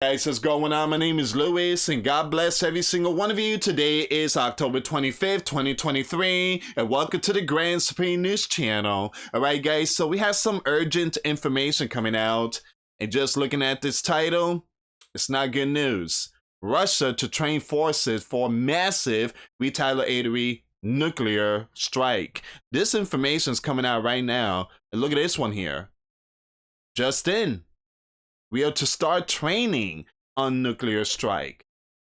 Guys, what's going on? My name is Louis, and God bless every single one of you. Today is October 25th, 2023, and welcome to the Grand Supreme News Channel. Alright guys, so we have some urgent information coming out, and just looking at this title, it's not good news. Russia to train forces for massive retaliatory nuclear strike. This information is coming out right now, and look at this one here. Just in. We are to start training on nuclear strike,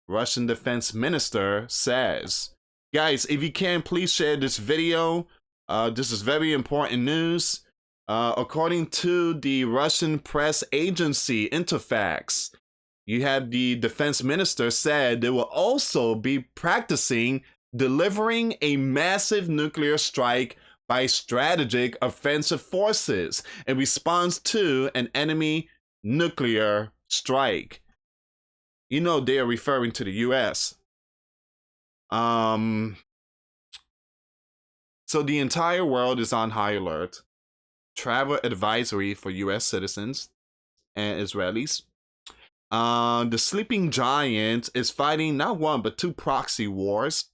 Russian defense minister says. Guys, if you can, please share this video. This is very important news. According to the Russian press agency Interfax, you have the defense minister said they will also be practicing delivering a massive nuclear strike by strategic offensive forces in response to an enemy nuclear strike. You know they are referring to the US. So the entire world is on high alert. Travel advisory for US citizens and Israelis. The sleeping giant is fighting not one but two proxy wars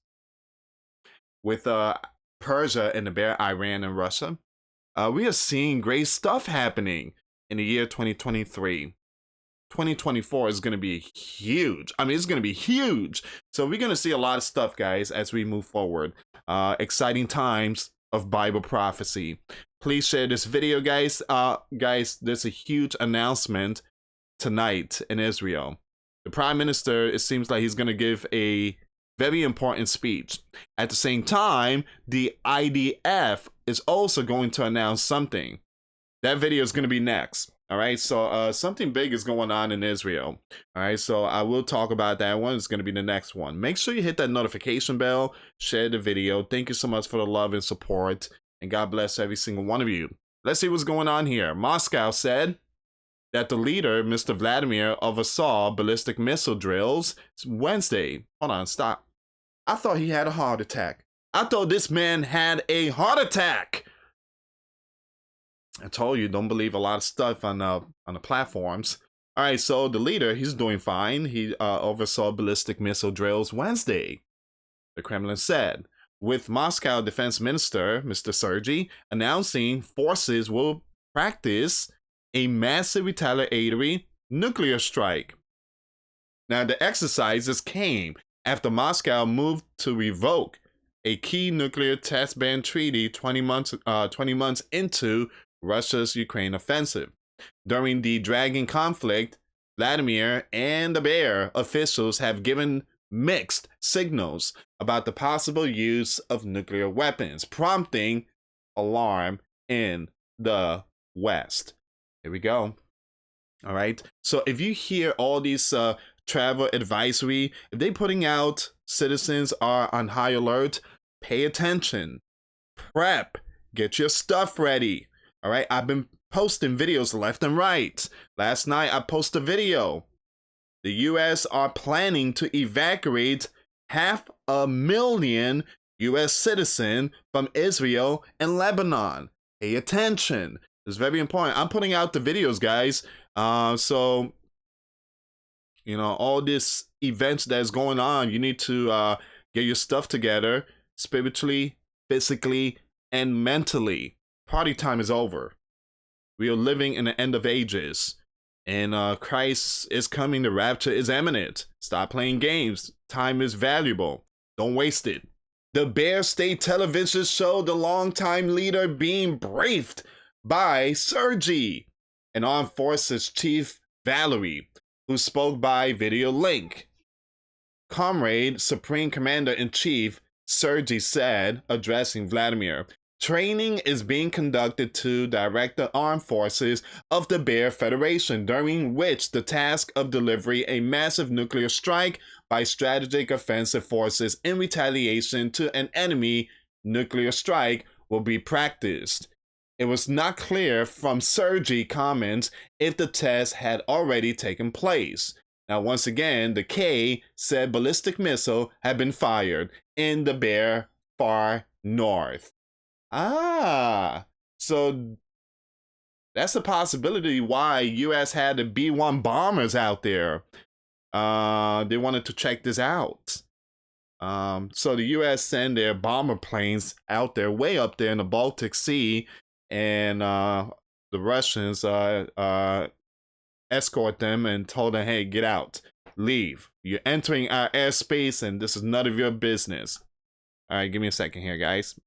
with Persia and the bear, Iran and Russia. We are seeing great stuff happening in the year 2023. 2024 is going to be huge. I mean, it's going to be huge. So we're going to see a lot of stuff, guys, as we move forward. Exciting times of Bible prophecy. Please share this video, guys. Guys, there's a huge announcement tonight in Israel. The Prime Minister, it seems like he's going to give a very important speech. At the same time, the IDF is also going to announce something. That video is going to be next. All right, so something big is going on in Israel. All right, so I will talk about that one. It's going to be the next one. Make sure you hit that notification bell, share the video. Thank you so much for the love and support, and God bless every single one of you. Let's see what's going on here. Moscow said that the leader, Mr. Vladimir, oversaw ballistic missile drills Wednesday. Hold on, stop. I thought he had a heart attack. I thought this man had a heart attack. I told you, don't believe a lot of stuff on the platforms. All right, so the leader, he's doing fine. He oversaw ballistic missile drills Wednesday, the Kremlin said, with Moscow Defense Minister, Mr. Sergei, announcing forces will practice a massive retaliatory nuclear strike. Now, the exercises came after Moscow moved to revoke a key nuclear test ban treaty 20 months into Russia's Ukraine offensive. During the dragging conflict, Vladimir and the bear officials have given mixed signals about the possible use of nuclear weapons, prompting alarm in the West. Here we go. All right. So if you hear all these travel advisory, if they're putting out citizens are on high alert, pay attention. Prep. Get your stuff ready. All right, I've been posting videos left and right. Last night, I posted a video. The U.S. are planning to evacuate 500,000 U.S. citizens from Israel and Lebanon. Pay attention. It's very important. I'm putting out the videos, guys. So, you know, all these events that's going on, you need to get your stuff together spiritually, physically, and mentally. Party time is over. We are living in the end of ages. And Christ is coming. The rapture is imminent. Stop playing games. Time is valuable. Don't waste it. The Bear State television showed the longtime leader being briefed by Sergei, an armed forces chief, Valerie, who spoke by video link. Comrade Supreme Commander-in-Chief Sergei said, addressing Vladimir, training is being conducted to direct the armed forces of the Bear Federation, during which the task of delivering a massive nuclear strike by strategic offensive forces in retaliation to an enemy nuclear strike will be practiced. It was not clear from Sergei comments if the test had already taken place. Now, once again, the K said ballistic missile had been fired in the Bear far north. So That's a possibility why U.S. had the B-1 bombers out there. They wanted to check this out. So the U.S. sent their bomber planes out there, way up there in the Baltic Sea, and the Russians escort them and told them, "Hey, get out, leave. You're entering our airspace, and this is none of your business." All right, give me a second here, guys.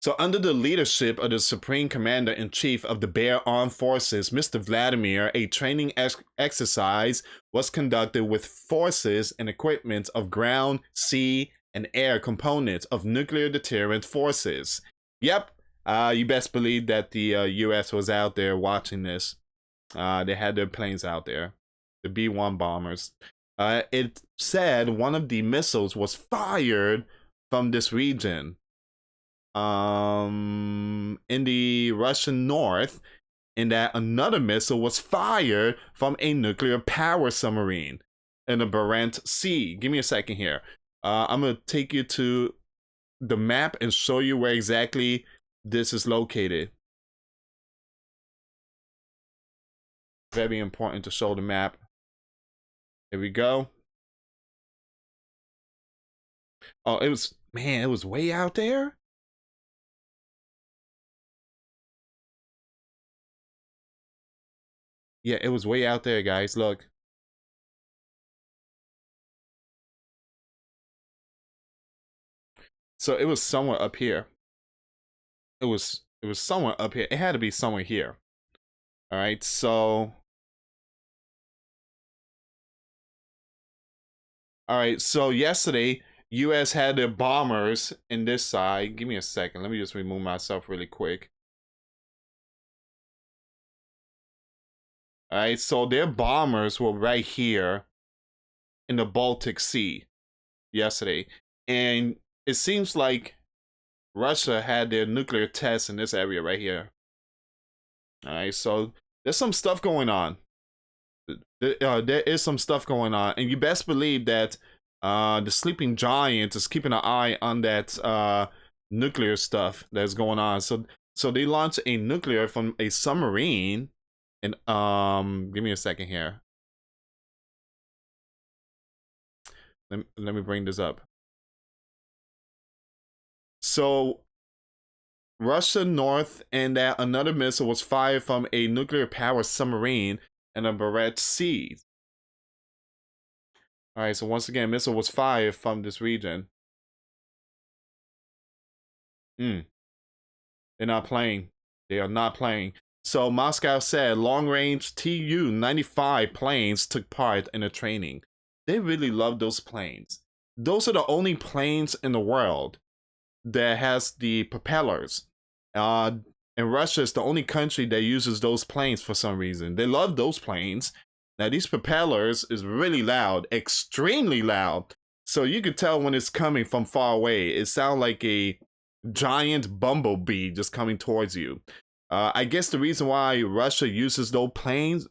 So, under the leadership of the Supreme Commander-in-Chief of the Bear Armed Forces, Mr. Vladimir, a training exercise was conducted with forces and equipment of ground, sea, and air components of nuclear deterrent forces. Yep, you best believe that the U.S. was out there watching this. They had their planes out there, the B-1 bombers. It said one of the missiles was fired from this region. In the Russian north, and that another missile was fired from a nuclear power submarine in the Barents Sea. Give me a second here. I'm going to take you to the map and show you where exactly this is located. Very important to show the map. Here we go. Oh, it was way out there. Yeah, it was way out there, guys. Look. So it was somewhere up here. It was somewhere up here. It had to be somewhere here. All right, so yesterday, U.S. had their bombers in this side. Give me a second. Let me just remove myself really quick. All right, so their bombers were right here in the Baltic Sea yesterday. And it seems like Russia had their nuclear tests in this area right here. All right, so there's some stuff going on. There is some stuff going on. And you best believe that the sleeping giant is keeping an eye on that nuclear stuff that's going on. So they launched a nuclear from a submarine. And give me a second here. Let me bring this up. So Russia north, and that another missile was fired from a nuclear powered submarine in the Barents Sea. All right, so once again, missile was fired from this region. They're not playing. They are not playing. So Moscow said long-range Tu-95 planes took part in the training. They really love those planes. Those are the only planes in the world that has the propellers. And Russia is the only country that uses those planes for some reason. They love those planes. Now, these propellers is really loud, extremely loud. So you could tell when it's coming from far away. It sounds like a giant bumblebee just coming towards you. I guess the reason why Russia uses those planes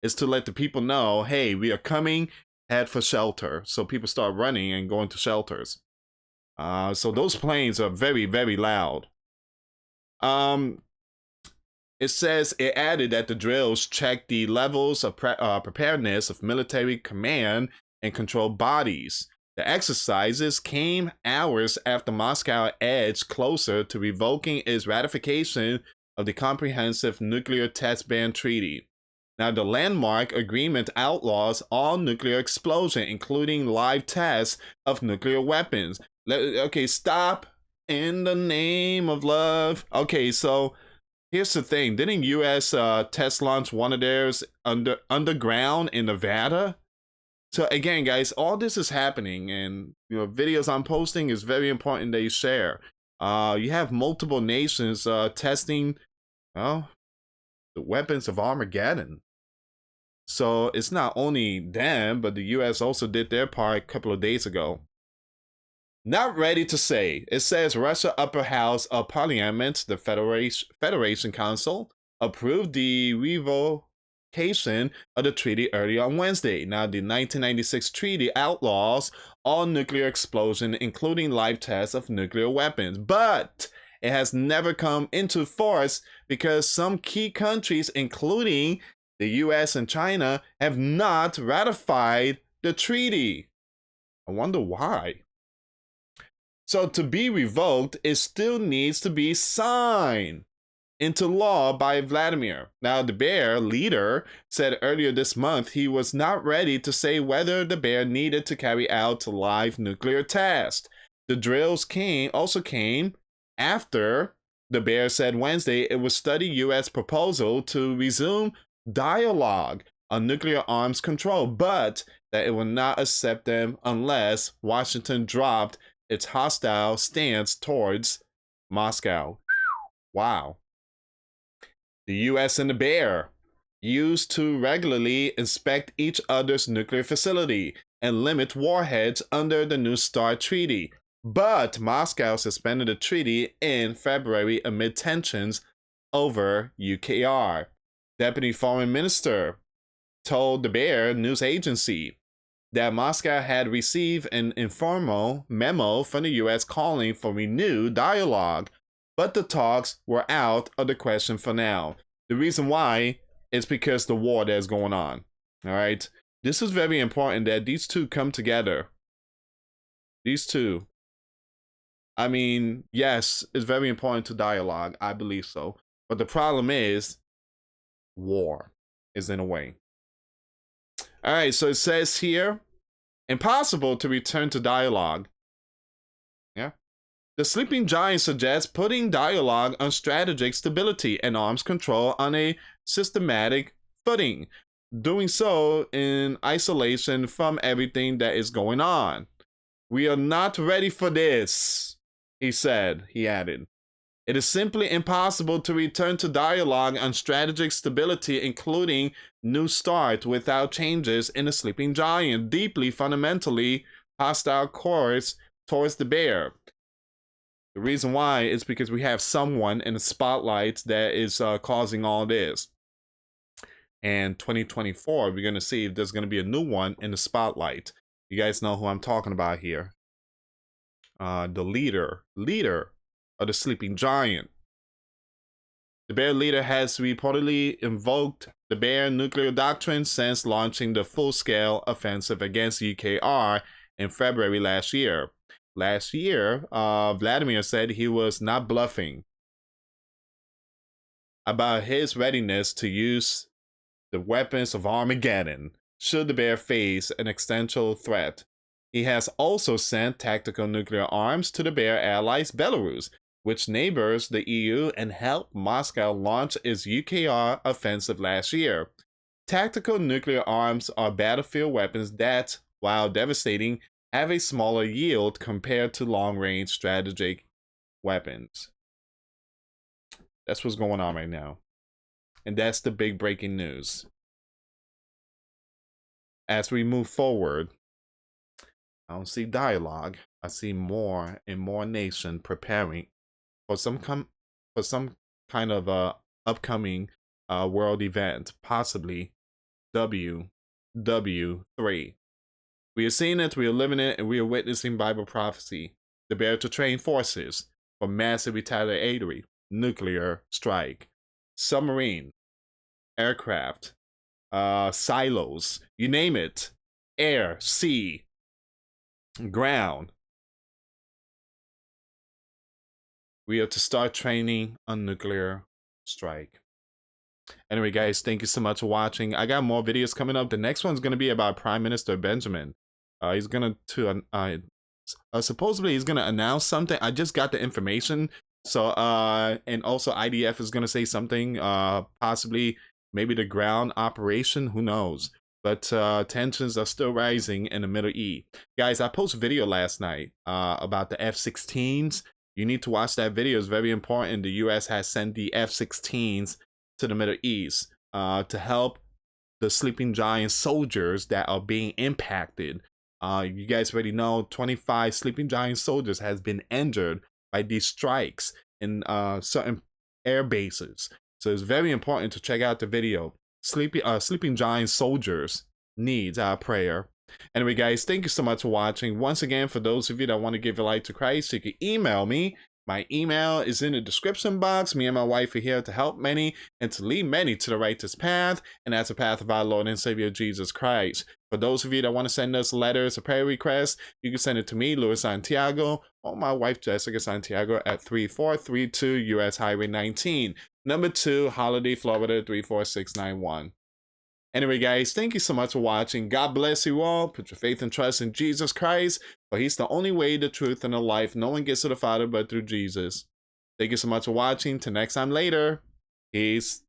is to let the people know, hey, we are coming, head for shelter. So people start running and going to shelters. So those planes are very, very loud. It says it added that the drills check the levels of preparedness of military command and control bodies. The exercises came hours after Moscow edged closer to revoking its ratification of the Comprehensive Nuclear Test Ban Treaty. Now, the landmark agreement outlaws all nuclear explosion, including live tests of nuclear weapons. Okay, stop. In the name of love. Okay, so here's the thing. Didn't U.S. test launch one of theirs underground in Nevada? So again, guys, all this is happening, and videos I'm posting is very important that you share. You have multiple nations testing, the weapons of Armageddon. So it's not only them, but the U.S. also did their part a couple of days ago. Not ready to say. It says Russia Upper House of Parliament, the Federation Council, approved the revocation of the treaty early on Wednesday. Now, the 1996 treaty outlaws all nuclear explosion, including live tests of nuclear weapons. But It has never come into force because some key countries, including the US and China, have not ratified the treaty. I wonder why. So to be revoked, it still needs to be signed into law by Vladimir. Now, the Bear leader said earlier this month he was not ready to say whether the Bear needed to carry out live nuclear tests. The drills also came after the Bear said Wednesday it would study U.S. proposal to resume dialogue on nuclear arms control, but that it will not accept them unless Washington dropped its hostile stance towards Moscow. Wow. The US and the Bear used to regularly inspect each other's nuclear facility and limit warheads under the New START treaty. But Moscow suspended the treaty in February amid tensions over UKR. Deputy Foreign Minister told the Bear news agency that Moscow had received an informal memo from the US calling for renewed dialogue, but the talks were out of the question for now. The reason why is because the war that's going on. All right. This is very important that these two come together. These two. I mean, yes, it's very important to dialogue. I believe so. But the problem is war is in a way. All right. So it says here, impossible to return to dialogue. Yeah. The sleeping giant suggests putting dialogue on strategic stability and arms control on a systematic footing, doing so in isolation from everything that is going on. We are not ready for this, he said, he added. It is simply impossible to return to dialogue on strategic stability, including New START, without changes in the sleeping giant, deeply fundamentally hostile course towards the Bear. The reason why is because we have someone in the spotlight that is causing all this. And 2024, we're going to see if there's going to be a new one in the spotlight. You guys know who I'm talking about here. The leader of the sleeping giant. The Bear leader has reportedly invoked the Bear nuclear doctrine since launching the full-scale offensive against UKR in February last year. Last year, Vladimir said he was not bluffing about his readiness to use the weapons of Armageddon should the Bear face an existential threat. He has also sent tactical nuclear arms to the Bear allies Belarus, which neighbors the EU and helped Moscow launch its UKR offensive last year. Tactical nuclear arms are battlefield weapons that, while devastating, have a smaller yield compared to long-range strategic weapons. That's what's going on right now. And that's the big breaking news. As we move forward, I don't see dialogue. I see more and more nation preparing for some kind of upcoming world event, possibly WW3. We are seeing it, we are living it, and we are witnessing Bible prophecy. The Bear to train forces for massive retaliatory nuclear strike, submarine, aircraft, silos, you name it, air, sea, ground. We are to start training on nuclear strike. Anyway, guys, thank you so much for watching. I got more videos coming up. The next one's going to be about Prime Minister Benjamin. He's going to supposedly he's going to announce something. I just got the information. So, and also IDF is going to say something, possibly maybe the ground operation, who knows. But tensions are still rising in the Middle East. Guys, I posted a video last night about the F-16s. You need to watch that video. It's very important. The U.S. has sent the F-16s to the Middle East to help the sleeping giant soldiers that are being impacted. You guys already know 25 sleeping giant soldiers has been injured by these strikes in certain air bases. So it's very important to check out the video. Sleeping giant soldiers needs our prayer. Anyway, guys, thank you so much for watching. Once again, for those of you that want to give your life to Christ, you can email me My email is in the description box. Me and my wife are here to help many and to lead many to the righteous path, and that's the path of our Lord and Savior Jesus Christ. For those of you that want to send us letters or prayer requests, you can send it to me, Louis Santiago, or my wife, Jessica Santiago, at 3432 US Highway 19, number 2, Holiday, Florida 34691. Anyway, guys, thank you so much for watching. God bless you all. Put your faith and trust in Jesus Christ, for he's the only way, the truth, and the life. No one gets to the Father but through Jesus. Thank you so much for watching. Till next time later. Peace.